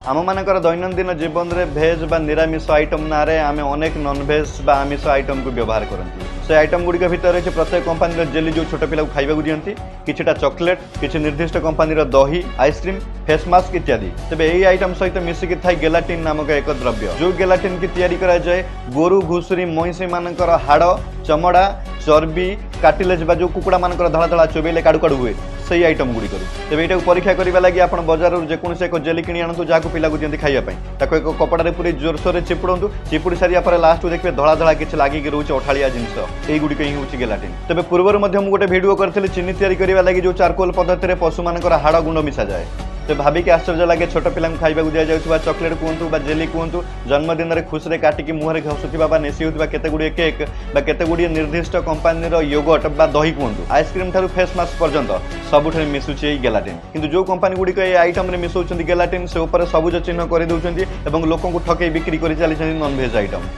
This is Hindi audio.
आम मानकर दैनंदिन जीवन में भेज बा निरामिष आइटम नारे आम अनेक नॉनभेज बा आमिष आइटम को व्यवहार करती से आइटम गुड़िक भितर रही प्रत्येक कंपानी जेली जो छोट पिला खाइबा दिखती किछिटा चॉकलेट किसी निर्दिष्ट कंपानी दही आइसक्रीम फेस मास्क इत्यादि तेज यही आइटम सहित मिसिक थाई गेलाटिन नामक एक द्रव्य जो गेलाटिन की तैयारी करा जाए गोरु घुषुरी महिषी मानकर हाड़ चमड़ा चर्बी कार्टिलेज बा जो कुकुड़ा मानकर धड़ा धड़ा चोबेले काड़ू काड़ू हुए से आइटम गुड़ी तेज यहाँ परीक्षा करने लगी आप बजार जेकोसी एक जेली किणी आणु जहाँ पिला दिखती खाइबा एक कपड़ा पूरी जोरसोर चिपुड़ू चिपुड़ी सारा लास्ट को देखिए धड़ा धड़ा किसी लगिक रोचे अठाड़िया जिनस युड़िक ही हूँ गेलाटिन तेज पूर्व गोटे भिडियो करी चीनी तैयारी करने लगी जो चारकोल पद्धति पशु मानकर हाड़ गुंड मिसा जाए तो भाविक आश्चर्य लगे छोट पिला खाइबा दि जाऊँ चॉकलेट कहतु जेली कहतु जन्मदिन में खुशी काटिकी मुहर घसुवा नेसी होता केते गुड़िए केक केते गुड़िए निर्दिष्ट कंपानी योगर्ट बा दही कहतु आइसक्रीम ठारू फेस मास्क पर्यंत सबुठ मिसुचे गेलाटिन किंतु जो कंपानी गुड़िक आइटम मिसौं गेलाटिन से सबुज चिन्ह कर लोक ठकई बिक्री कर चली नॉनभेज आइटम।